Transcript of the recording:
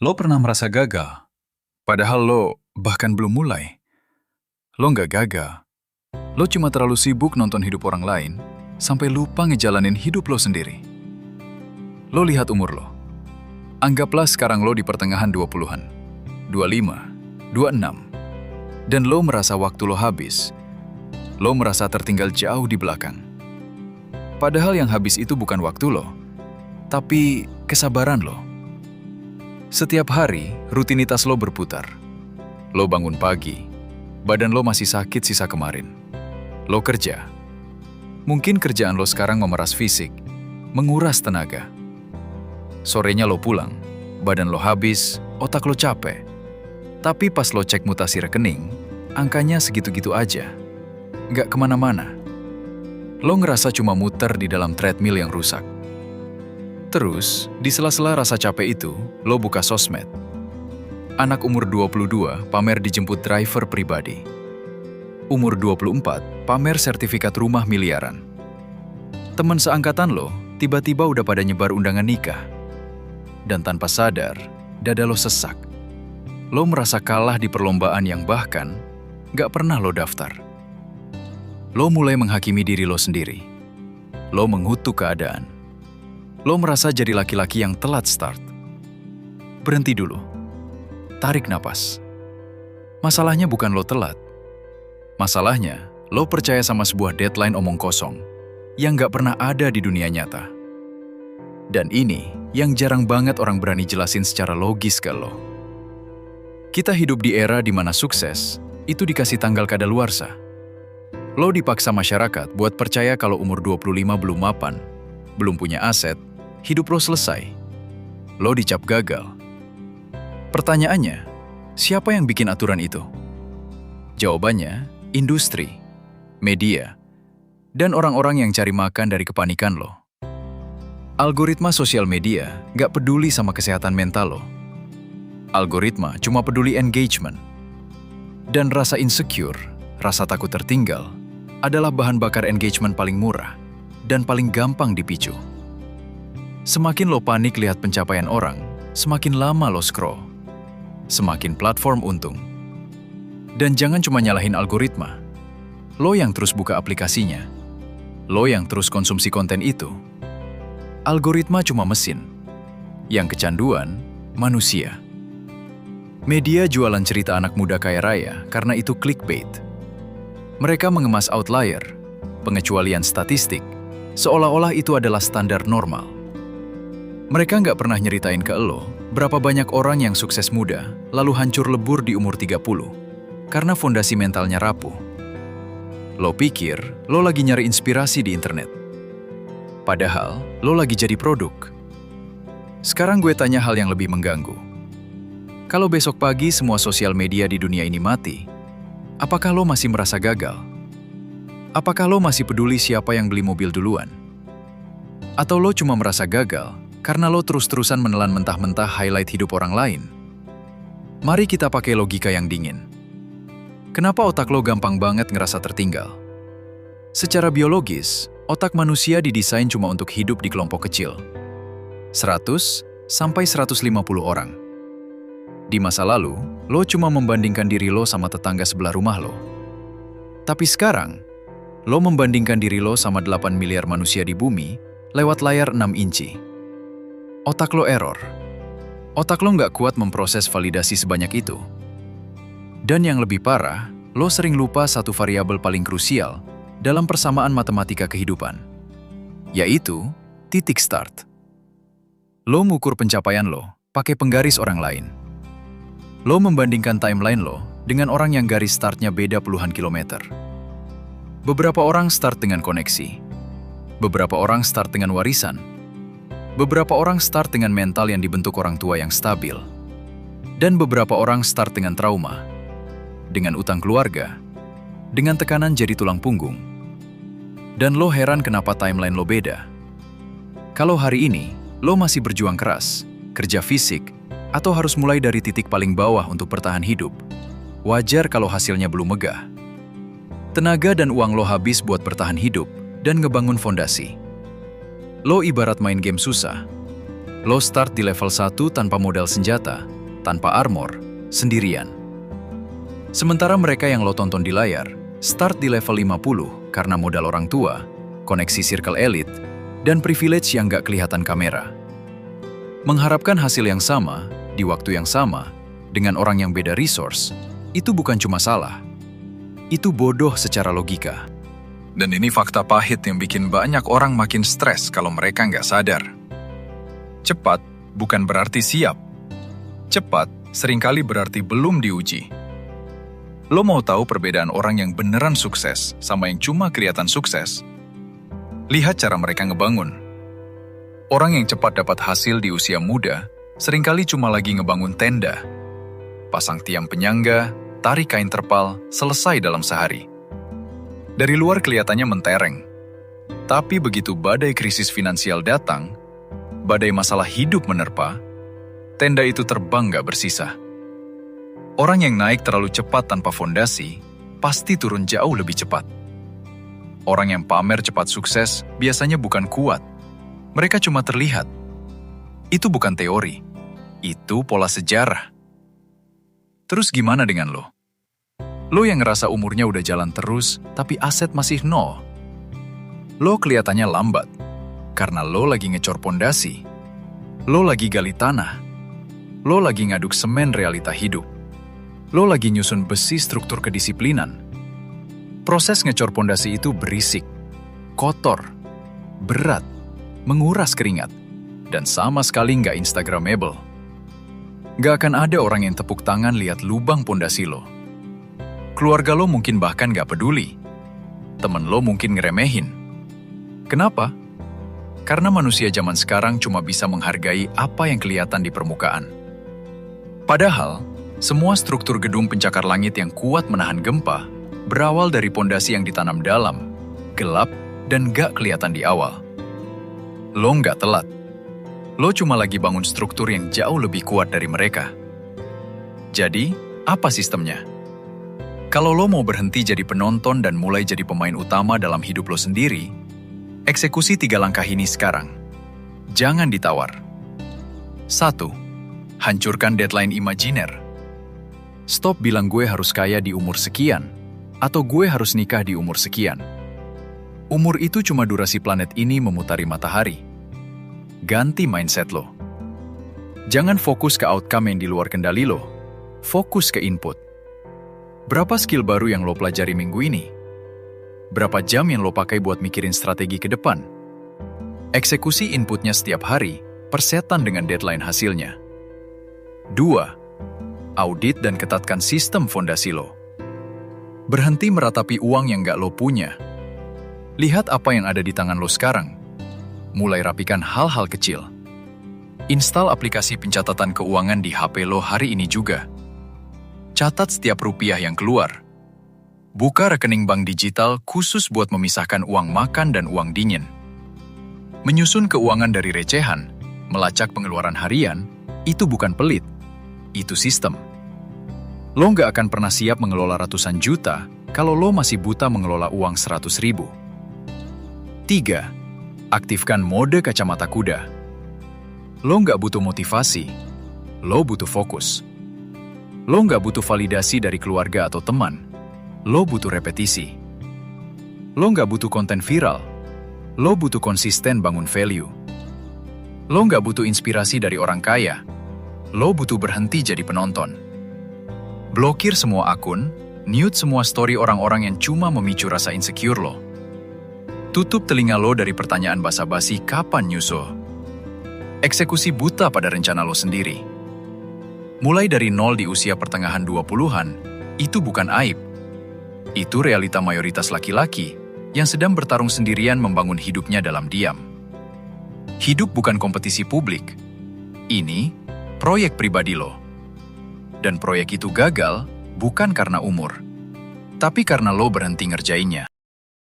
Lo pernah merasa gagal, padahal lo bahkan belum mulai. Lo nggak gagal. Lo cuma terlalu sibuk nonton hidup orang lain, sampai lupa ngejalanin hidup lo sendiri. Lo lihat umur lo. Anggaplah sekarang lo di pertengahan 20-an, 25, 26. Dan lo merasa waktu lo habis. Lo merasa tertinggal jauh di belakang. Padahal yang habis itu bukan waktu lo, tapi kesabaran lo. Setiap hari, rutinitas lo berputar. Lo bangun pagi, badan lo masih sakit sisa kemarin. Lo kerja. Mungkin kerjaan lo sekarang memeras fisik, menguras tenaga. Sorenya lo pulang, badan lo habis, otak lo capek. Tapi pas lo cek mutasi rekening, angkanya segitu-gitu aja. Nggak kemana-mana. Lo ngerasa cuma muter di dalam treadmill yang rusak. Terus, di sela-sela rasa capek itu, lo buka sosmed. Anak umur 22 pamer dijemput driver pribadi. Umur 24 pamer sertifikat rumah miliaran. Teman seangkatan lo tiba-tiba udah pada nyebar undangan nikah. Dan tanpa sadar, dada lo sesak. Lo merasa kalah di perlombaan yang bahkan gak pernah lo daftar. Lo mulai menghakimi diri lo sendiri. Lo mengutuk keadaan. Lo merasa jadi laki-laki yang telat start. Berhenti dulu. Tarik napas. Masalahnya bukan lo telat. Masalahnya, lo percaya sama sebuah deadline omong kosong yang gak pernah ada di dunia nyata. Dan ini yang jarang banget orang berani jelasin secara logis ke lo. Kita hidup di era di mana sukses itu dikasih tanggal kadaluarsa. Lo dipaksa masyarakat buat percaya kalau umur 25 belum mapan, belum punya aset, hidup lo selesai. Lo dicap gagal. Pertanyaannya, siapa yang bikin aturan itu? Jawabannya, industri, media, dan orang-orang yang cari makan dari kepanikan lo. Algoritma sosial media gak peduli sama kesehatan mental lo. Algoritma cuma peduli engagement. Dan rasa insecure, rasa takut tertinggal, adalah bahan bakar engagement paling murah dan paling gampang dipicu. Semakin lo panik lihat pencapaian orang, semakin lama lo scroll. Semakin platform untung. Dan jangan cuma nyalahin algoritma. Lo yang terus buka aplikasinya. Lo yang terus konsumsi konten itu. Algoritma cuma mesin. Yang kecanduan, manusia. Media jualan cerita anak muda kaya raya karena itu clickbait. Mereka mengemas outlier, pengecualian statistik, seolah-olah itu adalah standar normal. Mereka nggak pernah nyeritain ke lo berapa banyak orang yang sukses muda lalu hancur lebur di umur 30 karena fondasi mentalnya rapuh. Lo pikir lo lagi nyari inspirasi di internet. Padahal lo lagi jadi produk. Sekarang gue tanya hal yang lebih mengganggu. Kalau besok pagi semua sosial media di dunia ini mati, apakah lo masih merasa gagal? Apakah lo masih peduli siapa yang beli mobil duluan? Atau lo cuma merasa gagal karena lo terus-terusan menelan mentah-mentah highlight hidup orang lain? Mari kita pakai logika yang dingin. Kenapa otak lo gampang banget ngerasa tertinggal? Secara biologis, otak manusia didesain cuma untuk hidup di kelompok kecil. 100 sampai 150 orang. Di masa lalu, lo cuma membandingkan diri lo sama tetangga sebelah rumah lo. Tapi sekarang, lo membandingkan diri lo sama 8 miliar manusia di bumi lewat layar 6 inci. Otak lo error. Otak lo nggak kuat memproses validasi sebanyak itu. Dan yang lebih parah, lo sering lupa satu variabel paling krusial dalam persamaan matematika kehidupan, yaitu titik start. Lo mengukur pencapaian lo pakai penggaris orang lain. Lo membandingkan timeline lo dengan orang yang garis startnya beda puluhan kilometer. Beberapa orang start dengan koneksi. Beberapa orang start dengan warisan. Beberapa orang start dengan mental yang dibentuk orang tua yang stabil. Dan beberapa orang start dengan trauma, dengan utang keluarga, dengan tekanan jadi tulang punggung. Dan lo heran kenapa timeline lo beda. Kalau hari ini, lo masih berjuang keras, kerja fisik, atau harus mulai dari titik paling bawah untuk bertahan hidup, wajar kalau hasilnya belum megah. Tenaga dan uang lo habis buat bertahan hidup dan ngebangun fondasi. Lo ibarat main game susah. Lo start di level 1 tanpa modal senjata, tanpa armor, sendirian. Sementara mereka yang lo tonton di layar, start di level 50 karena modal orang tua, koneksi circle elite, dan privilege yang gak kelihatan kamera. Mengharapkan hasil yang sama, di waktu yang sama, dengan orang yang beda resource, itu bukan cuma salah. Itu bodoh secara logika. Dan ini fakta pahit yang bikin banyak orang makin stres kalau mereka nggak sadar. Cepat bukan berarti siap. Cepat seringkali berarti belum diuji. Lo mau tahu perbedaan orang yang beneran sukses sama yang cuma kelihatan sukses? Lihat cara mereka ngebangun. Orang yang cepat dapat hasil di usia muda, seringkali cuma lagi ngebangun tenda. Pasang tiang penyangga, tarik kain terpal, selesai dalam sehari. Dari luar kelihatannya mentereng. Tapi begitu badai krisis finansial datang, badai masalah hidup menerpa, tenda itu terbang gak bersisa. Orang yang naik terlalu cepat tanpa fondasi, pasti turun jauh lebih cepat. Orang yang pamer cepat sukses biasanya bukan kuat. Mereka cuma terlihat. Itu bukan teori. Itu pola sejarah. Terus gimana dengan lo? Lo yang ngerasa umurnya udah jalan terus, tapi aset masih nol. Lo kelihatannya lambat, karena lo lagi ngecor pondasi. Lo lagi gali tanah. Lo lagi ngaduk semen realita hidup. Lo lagi nyusun besi struktur kedisiplinan. Proses ngecor pondasi itu berisik, kotor, berat, menguras keringat, dan sama sekali nggak Instagramable. Nggak akan ada orang yang tepuk tangan lihat lubang pondasi lo. Keluarga lo mungkin bahkan nggak peduli. Temen lo mungkin ngeremehin. Kenapa? Karena manusia zaman sekarang cuma bisa menghargai apa yang kelihatan di permukaan. Padahal, semua struktur gedung pencakar langit yang kuat menahan gempa berawal dari pondasi yang ditanam dalam, gelap, dan gak kelihatan di awal. Lo nggak telat. Lo cuma lagi bangun struktur yang jauh lebih kuat dari mereka. Jadi, apa sistemnya? Kalau lo mau berhenti jadi penonton dan mulai jadi pemain utama dalam hidup lo sendiri, eksekusi 3 langkah ini sekarang. Jangan ditawar. 1. Hancurkan deadline imajiner. Stop bilang gue harus kaya di umur sekian, atau gue harus nikah di umur sekian. Umur itu cuma durasi planet ini memutari matahari. Ganti mindset lo. Jangan fokus ke outcome yang di luar kendali lo. Fokus ke input. Berapa skill baru yang lo pelajari minggu ini? Berapa jam yang lo pakai buat mikirin strategi ke depan? Eksekusi inputnya setiap hari, persetan dengan deadline hasilnya. 2. Audit dan ketatkan sistem fondasi lo. Berhenti meratapi uang yang gak lo punya. Lihat apa yang ada di tangan lo sekarang. Mulai rapikan hal-hal kecil. Install aplikasi pencatatan keuangan di HP lo hari ini juga. Catat setiap rupiah yang keluar. Buka rekening bank digital khusus buat memisahkan uang makan dan uang dingin. Menyusun keuangan dari recehan, melacak pengeluaran harian, itu bukan pelit. Itu sistem. Lo nggak akan pernah siap mengelola ratusan juta kalau lo masih buta mengelola uang 100.000. 3. Aktifkan mode kacamata kuda. Lo nggak butuh motivasi, lo butuh fokus. Lo nggak butuh validasi dari keluarga atau teman, lo butuh repetisi. Lo nggak butuh konten viral, lo butuh konsisten bangun value. Lo nggak butuh inspirasi dari orang kaya, lo butuh berhenti jadi penonton. Blokir semua akun, mute semua story orang-orang yang cuma memicu rasa insecure lo. Tutup telinga lo dari pertanyaan basa-basi kapan nyusul. Eksekusi buta pada rencana lo sendiri. Mulai dari nol di usia pertengahan 20-an, itu bukan aib. Itu realita mayoritas laki-laki yang sedang bertarung sendirian membangun hidupnya dalam diam. Hidup bukan kompetisi publik. Ini proyek pribadi lo. Dan proyek itu gagal bukan karena umur, tapi karena lo berhenti ngerjainnya.